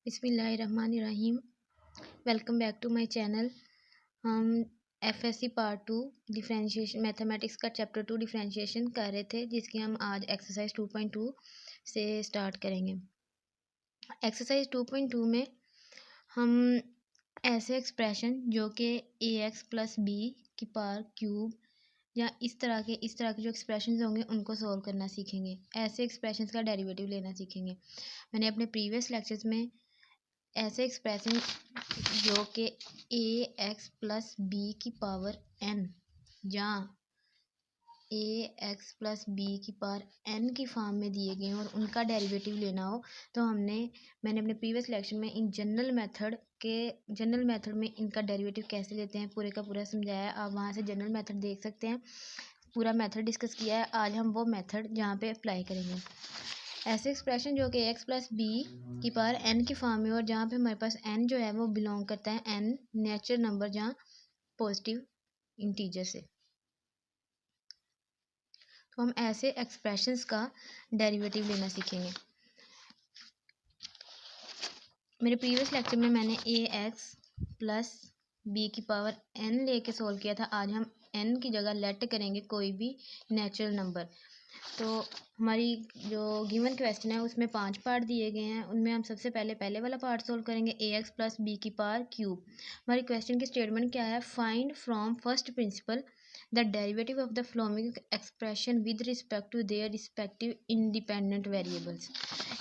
बिस्मिल्लाहिर्रहमानिर्रहीम। Welcome back to my channel. हम FSc part 2 differentiation mathematics का चैप्टर 2 डिफरेंशिएशन कर रहे थे, जिसकी हम आज एक्सरसाइज 2.2 से स्टार्ट करेंगे। एक्सरसाइज 2.2 में हम ऐसे एक्सप्रेशन जो कि ए एक्स प्लस बी की पावर क्यूब या इस तरह के जो एक्सप्रेशन होंगे उनको सोल्व करना सीखेंगे। ऐसे एक्सप्रेशंस का डेरिवेटिव लेना सीखेंगे। मैंने अपने प्रीवियस लेक्चर्स में ऐसे एक्सप्रेशन जो कि ए एक्स प्लस बी की पावर एन या ए एक्स प्लस बी की पावर एन की फॉर्म में दिए गए हैं और उनका डेरिवेटिव लेना हो तो मैंने अपने प्रीवियस लेक्चर में इन जनरल मेथड में इनका डेरिवेटिव कैसे लेते हैं पूरे का पूरा समझाया है। आप वहाँ से जनरल मेथड देख सकते हैं, पूरा मेथड डिस्कस किया है। आज हम वो मेथड जहाँ पे अप्लाई करेंगे। ऐसे एक्सप्रेशन जो कि एक्स प्लस बी की पावर एन की फॉर्म में और जहाँ पे हमारे पास एन जो है वो बिलोंग करता है एन नेचुरल नंबर जहाँ पॉजिटिव इंटीजर से, तो हम ऐसे एक्सप्रेशंस का डेरिवेटिव लेना सीखेंगे। मेरे प्रीवियस लेक्चर में मैंने ए एक्स प्लस बी की पावर एन लेके सोल्व किया था। आज हम एन की जगह लेट करेंगे कोई भी नेचुरल नंबर। तो हमारी जो गिवन क्वेश्चन है उसमें 5 पार्ट दिए गए हैं। उनमें हम सबसे पहले वाला पार्ट सोल्व करेंगे, ए एक्स प्लस बी की पावर क्यूब। हमारी क्वेश्चन की स्टेटमेंट क्या है? Find from first principle the derivative of the following expression with respect to their respective independent variables.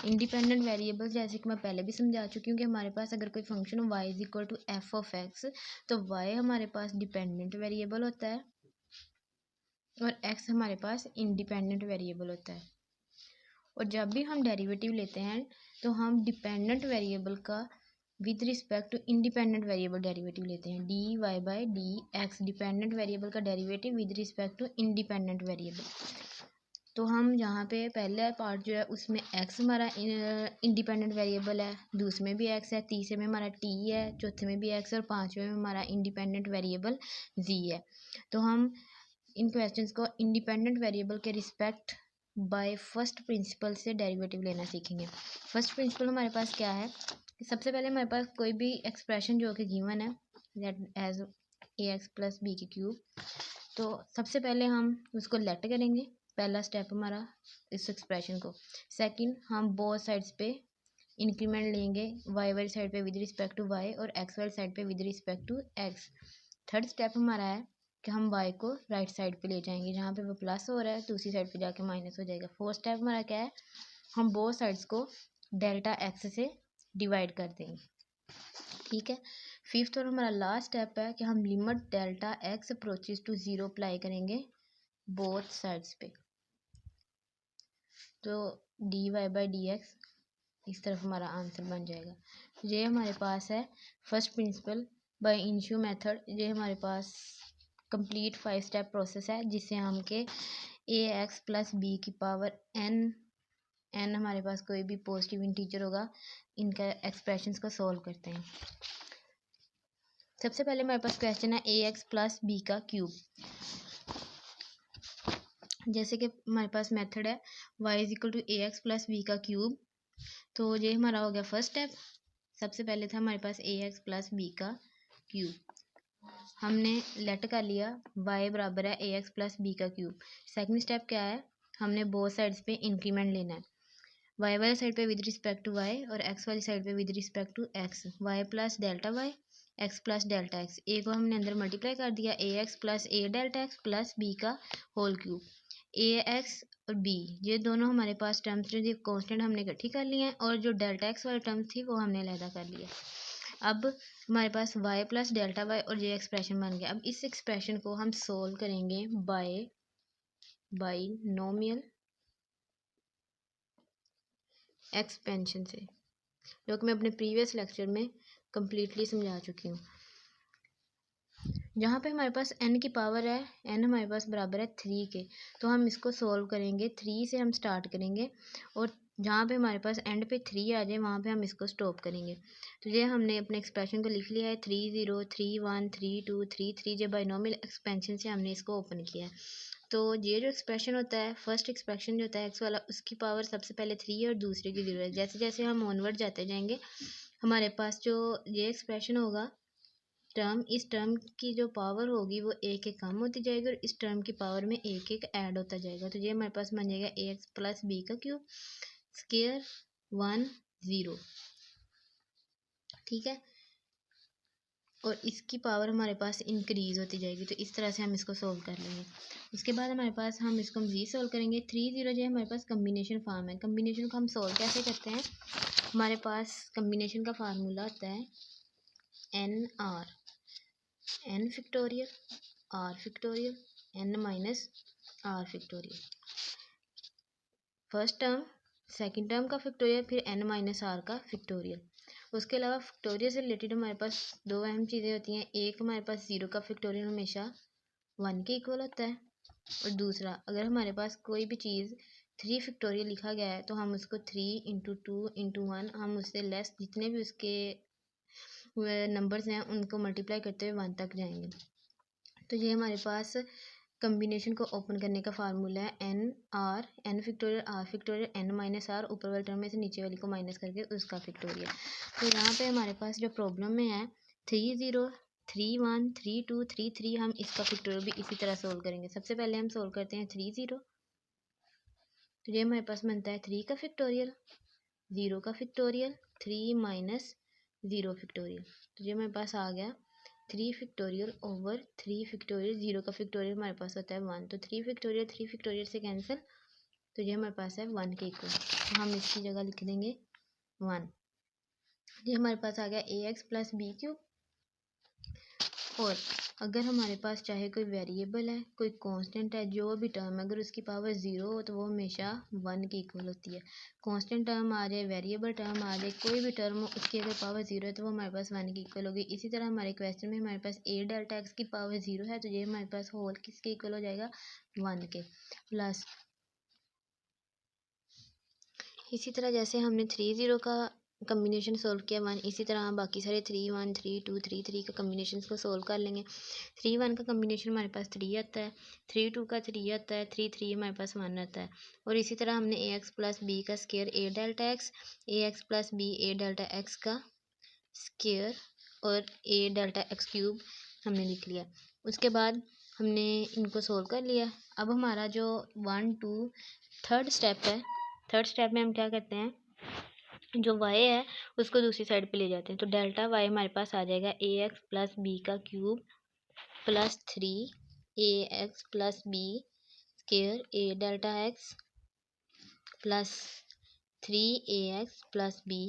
Independent variables जैसे कि मैं पहले भी समझा चुकी हूँ कि हमारे पास अगर कोई फंक्शन हो y is equal to f of x तो y हमारे पास डिपेंडेंट वेरिएबल होता है और x हमारे पास इंडिपेंडेंट वेरिएबल होता है। और जब भी हम डेरिवेटिव लेते हैं तो हम डिपेंडेंट वेरिएबल का with respect to independent variable derivative लेते हैं। D y by d x dependent variable का derivative with respect to independent variable. तो हम यहाँ पे पहला पार्ट जो है उसमें x हमारा इंडिपेंडेंट वेरिएबल है, दूसरे में भी x है, तीसरे में हमारा t है, चौथे में भी x है और पाँचवें में हमारा इंडिपेंडेंट वेरिएबल z है। तो हम इन क्वेश्चंस को इंडिपेंडेंट वेरिएबल के रिस्पेक्ट बाय फर्स्ट प्रिंसिपल से डेरिवेटिव लेना सीखेंगे। फर्स्ट प्रिंसिपल हमारे पास क्या है कि सबसे पहले हमारे पास कोई भी एक्सप्रेशन जो कि गिवन है that as a x plus b की क्यूब, तो सबसे पहले हम उसको लेट करेंगे। पहला स्टेप हमारा इस एक्सप्रेशन को। सेकंड, हम बोथ साइड्स पे इंक्रीमेंट लेंगे, वाई वाली साइड पे विद रिस्पेक्ट टू वाई और एक्स वाली साइड पे with respect to x. Third step हमारा है कि हम y को राइट साइड पे ले जाएंगे, जहाँ पे वो प्लस हो रहा है दूसरी साइड पे जाके माइनस हो जाएगा। फोर्थ स्टेप हमारा क्या है? हम बोथ साइड्स को डेल्टा x से डिवाइड कर देंगे। ठीक है। फिफ्थ और हमारा लास्ट स्टेप है कि हम limit delta x approaches to 0 apply करेंगे बोथ साइड्स पे। तो d y by d x इस तरफ हमारा आंसर बन जाएगा। ये हमारे पास है first principle bye initio method. ये हमारे पास कंप्लीट 5 स्टेप प्रोसेस है जिससे हम के ए एक्स प्लस बी की पावर एन हमारे पास कोई भी पॉजिटिव इंटीजर होगा, इनका एक्सप्रेशंस को सोल्व करते हैं। सबसे पहले हमारे पास क्वेश्चन है ए एक्स प्लस बी का क्यूब। जैसे कि हमारे पास मेथड है y is equal to a x plus b का क्यूब, तो ये हमारा हो गया फर्स्ट स्टेप। सबसे पहले था हमारे पास ए एक्स प्लस बी का क्यूब, हमने लेट कर लिया y बराबर है ए एक्स प्लस बी का क्यूब। सेकंड स्टेप क्या है? हमने बोथ साइड्स पे इंक्रीमेंट लेना है, y वाली साइड पे विद रिस्पेक्ट टू y और x वाली साइड पे with respect to x। y plus delta y, x plus delta x. A को हमने अंदर मल्टीप्लाई कर दिया, a x plus a delta x plus b का होल क्यूब। ए एक्स और बी ये दोनों हमारे पास टर्म्स जो कॉन्स्टेंट हमने इकट्ठी कर ली हैं और जो डेल्टा एक्स वाली टर्म थी वो हमने अलहदा कर लिया। अब हमारे पास y प्लस डेल्टा y और ये एक्सप्रेशन बन गया। अब इस एक्सप्रेशन को हम सोल्व करेंगे बाइनोमियल एक्सपेंशन से, जो कि मैं अपने प्रीवियस लेक्चर में कम्प्लीटली समझा चुकी हूँ। जहाँ पे हमारे पास n की पावर है, n हमारे पास बराबर है 3 के, तो हम इसको सोल्व करेंगे 3 से हम स्टार्ट करेंगे और जहाँ पे हमारे पास एंड पे 3 आ जाए वहाँ पे हम इसको स्टॉप करेंगे। तो ये हमने अपने एक्सप्रेशन को लिख लिया है 3 0 3 1 3 2 3 3। जो बाइनोमियल एक्सपेंशन से हमने इसको ओपन किया है। तो ये जो एक्सप्रेशन होता है, फर्स्ट एक्सप्रेशन जो होता है एक्स वाला, उसकी पावर सबसे पहले 3 है और दूसरे की 0 है। जैसे जैसे हम ऑनवर्ड जाते जाएंगे हमारे पास जो ये एक्सप्रेशन होगा टर्म, इस टर्म की जो पावर होगी वो एक एक कम होती जाएगी और इस टर्म की पावर में एक एक ऐड होता जाएगा। तो ये हमारे पास बन जाएगा ए एक्स प्लस बी का क्यूब स्केयर 1 0। ठीक है, और इसकी पावर हमारे पास इंक्रीज होती जाएगी। तो इस तरह से हम इसको सोल्व कर लेंगे। उसके बाद हमारे पास हम इसको मज़ीद सोल्व करेंगे। 3 0 जो है हमारे पास कम्बिनेशन फॉर्म है। कम्बिनेशन को हम सोल्व कैसे करते हैं? हमारे पास कम्बिनेशन का फार्मूला होता है n r, n factorial r factorial n minus r factorial. First term, second term का फैक्टोरियल, फिर एन माइनस आर का फैक्टोरियल। उसके अलावा फैक्टोरियल से रिलेटेड हमारे पास दो अहम चीज़ें होती हैं। एक, हमारे पास ज़ीरो का फैक्टोरियल हमेशा 1 के इक्वल होता है, और दूसरा, अगर हमारे पास कोई भी चीज़ 3 फैक्टोरियल लिखा गया है तो हम उसको 3 इंटू 2 इंटू 1, हम उससे लेस जितने भी उसके नंबर्स हैं उनको मल्टीप्लाई करते हुए 1 तक जाएंगे। तो ये हमारे पास कम्बिनेशन को ओपन करने का फार्मूला है n r, n factorial r factorial n minus r, ऊपर वाले टर्म में से नीचे वाली को माइनस करके उसका फैक्टोरियल। तो यहाँ पे हमारे पास जो प्रॉब्लम में है 3 0 3 1 3 2 3 3, हम इसका फैक्टोरियल भी इसी तरह सोल्व करेंगे। सबसे पहले हम सोल्व करते हैं 3 0। तो ये हमारे पास बनता है 3 का फैक्टोरियल, 0 का फैक्टोरियल, 3 माइनस 0 फैक्टोरियल। तो ये हमारे पास आ गया 3 फैक्टोरियल ओवर 3 फैक्टोरियल। 0 का फैक्टोरियल हमारे पास होता है 1, तो 3 फैक्टोरियल से कैंसिल, तो ये हमारे पास है 1 के इक्वल। तो हम इसकी जगह लिख देंगे 1। ये हमारे पास आ गया ए एक्स प्लस बी क्यूब। और अगर हमारे पास चाहे कोई वेरिएबल है, कोई कांस्टेंट है, जो भी टर्म है, अगर उसकी पावर 0 हो तो वो हमेशा 1 के इक्वल होती है। कांस्टेंट टर्म आ जाए, वेरिएबल टर्म आ जाए, कोई भी टर्म हो, उसकी अगर पावर 0 है तो वो हमारे पास 1 के इक्वल होगी। इसी तरह हमारे क्वेश्चन में हमारे पास ए डेल्टा एक्स की पावर 0 है, तो ये हमारे पास होल किसके इक्वल हो जाएगा? 1 के। प्लस इसी तरह जैसे हमने 3 0 का कम्बिनेशन सोल्व किया 1, इसी तरह हम बाकी सारे 3 1 3 2 3 3 का कम्बिनेशन को सोल्व कर लेंगे। 3 1 का कम्बिनेशन हमारे पास 3 आता है, 3 2 का 3 आता है, 3 3 हमारे पास 1 आता है। और इसी तरह हमने ए एक्स प्लस बी का square A delta x, A x plus b a delta x का स्केयर और ए डेल्टा एक्स क्यूब हमने लिख लिया। उसके बाद हमने इनको सोल्व कर लिया। अब हमारा जो 1 2 थर्ड स्टेप है, थर्ड स्टेप में हम क्या करते हैं, जो y है उसको दूसरी साइड पे ले जाते हैं। तो डेल्टा y हमारे पास आ जाएगा ए एक्स प्लस बी का cube plus 3 a x plus B square A delta x plus 3 a x plus b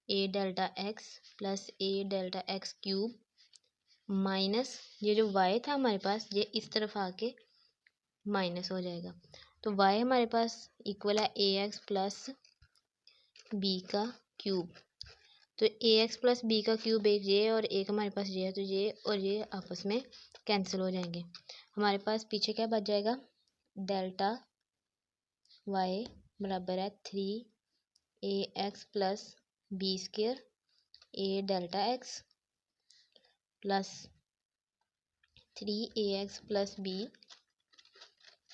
a delta x plus a delta x cube minus ये जो y था हमारे पास, ये इस तरफ आके माइनस हो जाएगा। तो y हमारे पास इक्वल है ए एक्स प्लस बी का क्यूब। तो ए एक्स प्लस बी का क्यूब एक ये और एक हमारे पास ये है, तो ये और ये आपस में कैंसिल हो जाएंगे। हमारे पास पीछे क्या बच जाएगा? डेल्टा वाई बराबर है 3 a x plus B square A delta x plus 3 a x plus b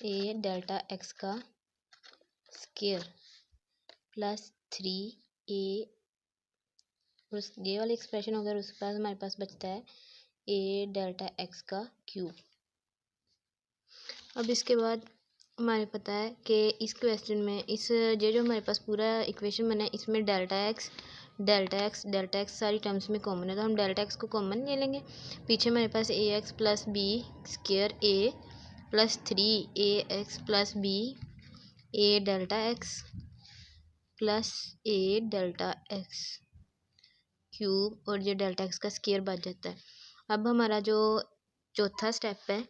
a delta x का स्केयर प्लस 3 ए, उस ये वाली एक्सप्रेशन होगा, उसके बाद हमारे पास बचता है ए डेल्टा एक्स का क्यूब। अब इसके बाद हमारे पता है कि इस क्वेश्चन में इस ये जो हमारे पास पूरा इक्वेशन बना है इसमें डेल्टा एक्स सारी टर्म्स में कॉमन है, तो हम डेल्टा एक्स को कॉमन ले लेंगे। पीछे हमारे पास ए x plus B square a plus 3 a x plus b a delta x plus a delta x cube और ये डेल्टा एक्स का स्केयर बच जाता है। अब हमारा जो चौथा स्टेप है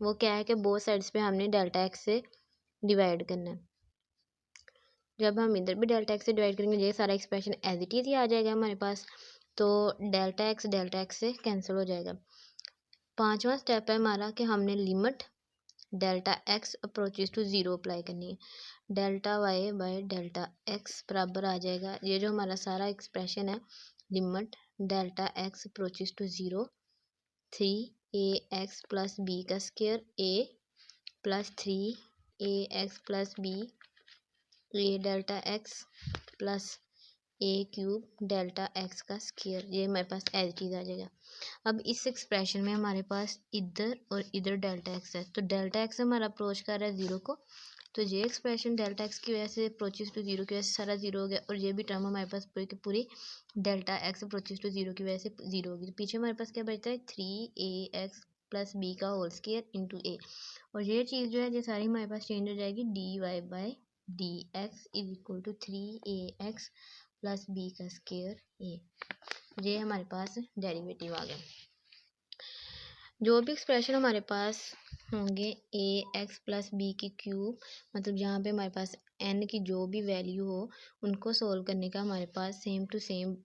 वो क्या है कि बोथ साइड्स पे हमने डेल्टा एक्स से डिवाइड करना है। जब हम इधर भी डेल्टा एक्स से डिवाइड करेंगे ये सारा एक्सप्रेशन एज इट इज़ ही आ जाएगा हमारे पास, तो डेल्टा एक्स से कैंसिल हो जाएगा। पांचवा स्टेप है हमारा कि हमने limit delta x approaches to 0 apply करनी है। Delta y by delta x बराबर आ जाएगा, ये जो हमारा सारा एक्सप्रेशन है, limit delta x approaches to 0 3 a x plus b का square a plus 3 a x plus b a delta x plus a cube delta x का स्क्वायर, ये हमारे पास एज इट इज़ आ जाएगा। अब इस एक्सप्रेशन में हमारे पास इधर और इधर डेल्टा एक्स है, तो डेल्टा एक्स हमारा अप्रोच कर रहा है ज़ीरो को, तो ये एक्सप्रेशन डेल्टा एक्स की वजह से अप्रोचेस टू जीरो की वजह से सारा जीरो हो गया, और ये भी टर्म हमारे पास पूरी की पूरी delta x approaches to zero की वजह से जीरो होगी। तो पीछे हमारे पास क्या बचता है 3ax प्लस बी का होल स्क्वायर इंटू ए, और ये चीज़ जो है ये सारी हमारे पास चेंज हो जाएगी d y by d x is equal to 3ax plus b का स्क्वायर ए। ये हमारे पास डेरिवेटिव आ गया। जो भी एक्सप्रेशन हमारे पास होंगे ए एक्स प्लस बी की क्यूब, मतलब जहाँ पे हमारे पास एन की जो भी वैल्यू हो उनको सोल्व करने का हमारे पास सेम टू सेम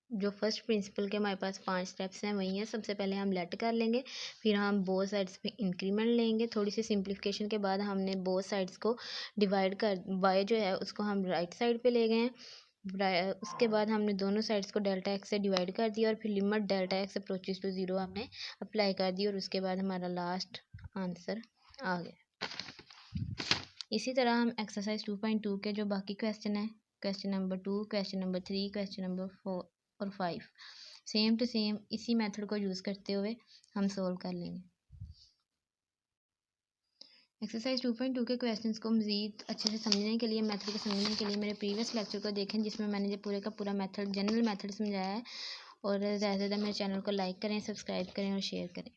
जो फर्स्ट प्रिंसिपल के हमारे पास 5 स्टेप्स हैं वही हैं। सबसे पहले हम लेट कर लेंगे, फिर हम बोथ साइड्स पे इंक्रीमेंट लेंगे, थोड़ी सी सिंप्लीफिकेशन के बाद हमने बोथ साइड्स को डिवाइड कर बाय जो है उसको हम राइट साइड पे ले गए हैं। उसके बाद हमने दोनों साइड्स को डेल्टा एक्स से डिवाइड कर दिया, और फिर limit delta x approaches to zero हमने अप्लाई कर दी, और उसके बाद हमारा लास्ट आंसर आ गया। इसी तरह हम एक्सरसाइज 2.2 के जो बाकी क्वेश्चन है, question number 2, question number 3, question number 4 और 5, सेम टू सेम इसी मेथड को यूज़ करते हुए हम सोल्व कर लेंगे। एक्सरसाइज 2.2 के क्वेश्चंस को मज़ीद अच्छे से समझने के लिए, मेथड को समझने के लिए मेरे प्रीवियस लेक्चर को देखें, जिसमें मैंने ये पूरे का पूरा मेथड जनरल मेथड समझाया है। और ज़्यादा से ज़्यादा मेरे चैनल को लाइक करें, सब्सक्राइब करें और शेयर करें।